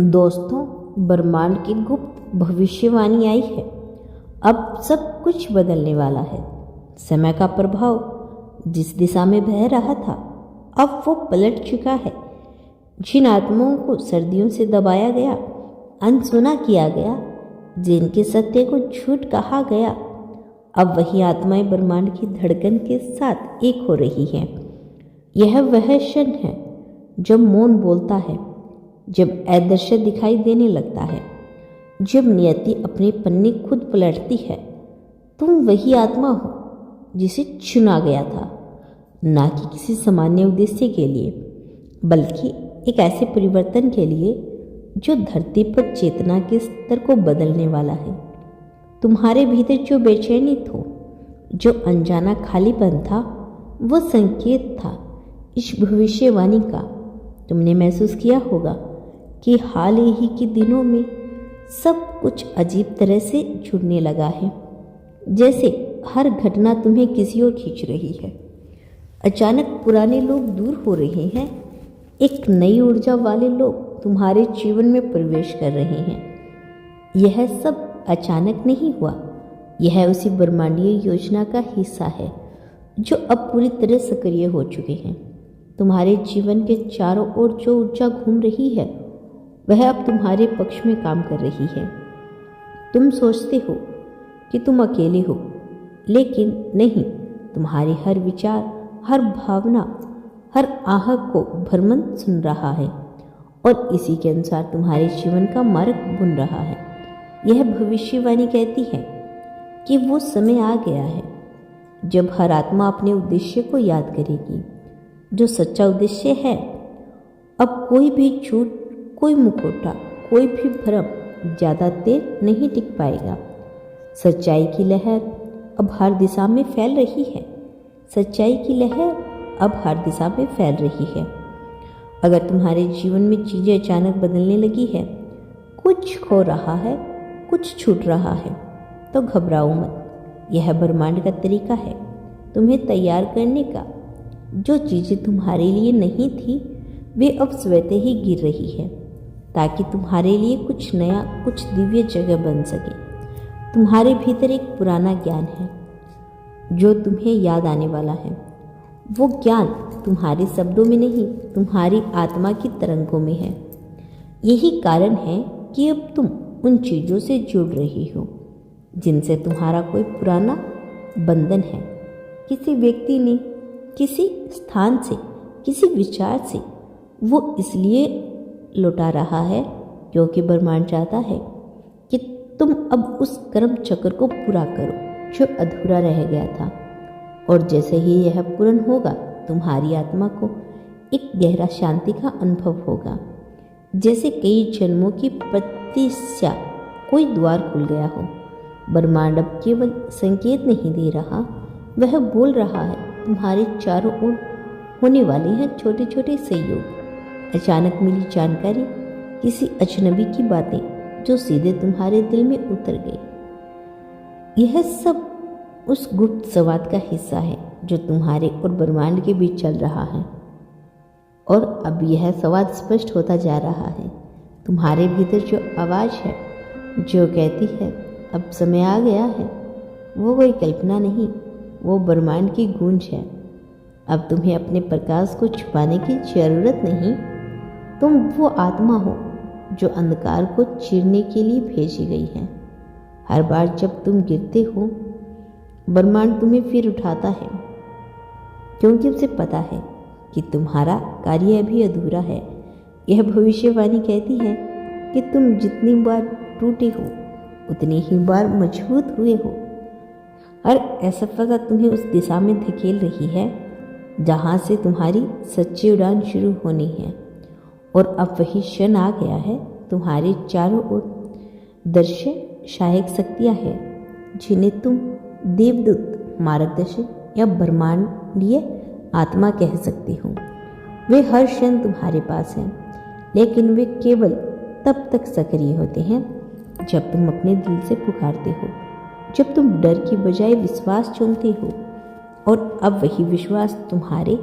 दोस्तों, ब्रह्मांड की गुप्त भविष्यवाणी आई है। अब सब कुछ बदलने वाला है। समय का प्रभाव जिस दिशा में बह रहा था, अब वो पलट चुका है। जिन आत्माओं को सर्दियों से दबाया गया, अनसुना किया गया, जिनके सत्य को झूठ कहा गया, अब वही आत्माएं ब्रह्मांड की धड़कन के साथ एक हो रही हैं। यह वह क्षण है जब मौन बोलता है, जब अदृश्य दिखाई देने लगता है, जब नियति अपने पन्ने खुद पलटती है। तुम वही आत्मा हो जिसे चुना गया था, ना कि किसी सामान्य उद्देश्य के लिए, बल्कि एक ऐसे परिवर्तन के लिए जो धरती पर चेतना के स्तर को बदलने वाला है। तुम्हारे भीतर जो बेचैनी थी, जो अनजाना खालीपन था, वो संकेत था इस भविष्यवाणी का। तुमने महसूस किया होगा कि हाल ही के दिनों में सब कुछ अजीब तरह से जुड़ने लगा है, जैसे हर घटना तुम्हें किसी ओर खींच रही है। अचानक पुराने लोग दूर हो रहे हैं, एक नई ऊर्जा वाले लोग तुम्हारे जीवन में प्रवेश कर रहे हैं। यह सब अचानक नहीं हुआ, यह उसी ब्रह्मांडीय योजना का हिस्सा है जो अब पूरी तरह सक्रिय हो चुके हैं। तुम्हारे जीवन के चारों ओर जो ऊर्जा घूम रही है, वह अब तुम्हारे पक्ष में काम कर रही है। तुम सोचते हो कि तुम अकेले हो, लेकिन नहीं। तुम्हारे हर विचार, हर भावना, हर आह को ब्रह्मांड सुन रहा है और इसी के अनुसार तुम्हारे जीवन का मार्ग बुन रहा है। यह भविष्यवाणी कहती है कि वो समय आ गया है जब हर आत्मा अपने उद्देश्य को याद करेगी, जो सच्चा उद्देश्य है। अब कोई भी झूठ, कोई मुखौटा, कोई भी भ्रम ज़्यादा देर नहीं टिक पाएगा। सच्चाई की लहर अब हर दिशा में फैल रही है। सच्चाई की लहर अब हर दिशा में फैल रही है। अगर तुम्हारे जीवन में चीज़ें अचानक बदलने लगी है, कुछ खो रहा है, कुछ छूट रहा है, तो घबराओ मत। यह ब्रह्मांड का तरीका है तुम्हें तैयार करने का। जो चीज़ें तुम्हारे लिए नहीं थी, वे अब स्वतः ही गिर रही है, ताकि तुम्हारे लिए कुछ नया, कुछ दिव्य जगह बन सके। तुम्हारे भीतर एक पुराना ज्ञान है जो तुम्हें याद आने वाला है। वो ज्ञान तुम्हारे शब्दों में नहीं, तुम्हारी आत्मा की तरंगों में है। यही कारण है कि अब तुम उन चीज़ों से जुड़ रही हो जिनसे तुम्हारा कोई पुराना बंधन है। किसी व्यक्ति ने, किसी स्थान से, किसी विचार से वो इसलिए लौटा रहा है क्योंकि ब्रह्मांड चाहता है कि तुम अब उस कर्म चक्र को पूरा करो जो अधूरा रह गया था। और जैसे ही यह पूर्ण होगा, तुम्हारी आत्मा को एक गहरा शांति का अनुभव होगा, जैसे कई जन्मों की प्रतीक्षा कोई द्वार खुल गया हो। ब्रह्मांड अब केवल संकेत नहीं दे रहा, वह बोल रहा है। तुम्हारे चारों ओर होने वाले हैं छोटे छोटे सहयोग, अचानक मिली जानकारी, किसी अजनबी की बातें जो सीधे तुम्हारे दिल में उतर गई। यह सब उस गुप्त संवाद का हिस्सा है जो तुम्हारे और ब्रह्मांड के बीच चल रहा है। और अब यह संवाद स्पष्ट होता जा रहा है। तुम्हारे भीतर जो आवाज़ है जो कहती है अब समय आ गया है, वो कोई कल्पना नहीं, वो ब्रह्मांड की गूंज है। अब तुम्हें अपने प्रकाश को छुपाने की जरूरत नहीं। तुम वो आत्मा हो जो अंधकार को चीरने के लिए भेजी गई है। हर बार जब तुम गिरते हो, ब्रह्मांड तुम्हें फिर उठाता है, क्योंकि उसे पता है कि तुम्हारा कार्य अभी अधूरा है। यह भविष्यवाणी कहती है कि तुम जितनी बार टूटे हो, उतनी ही बार मजबूत हुए हो। हर असफलता तुम्हें उस दिशा में धकेल रही है जहाँ से तुम्हारी सच्ची उड़ान शुरू होनी है। और अब वही क्षण आ गया है। तुम्हारे चारों ओर दृश्य सहायक शक्तियाँ हैं जिन्हें तुम देवदूत, मार्गदर्शक या ब्रह्मांडीय आत्मा कह सकते हो। वे हर क्षण तुम्हारे पास हैं, लेकिन वे केवल तब तक सक्रिय होते हैं जब तुम अपने दिल से पुकारते हो, जब तुम डर की बजाय विश्वास चुनते हो। और अब वही विश्वास तुम्हारे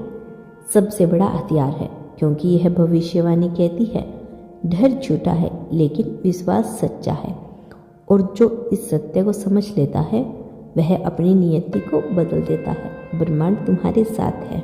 सबसे बड़ा हथियार है, क्योंकि यह भविष्यवाणी कहती है डर झूठा है लेकिन विश्वास सच्चा है, और जो इस सत्य को समझ लेता है वह अपनी नियति को बदल देता है। ब्रह्मांड तुम्हारे साथ है।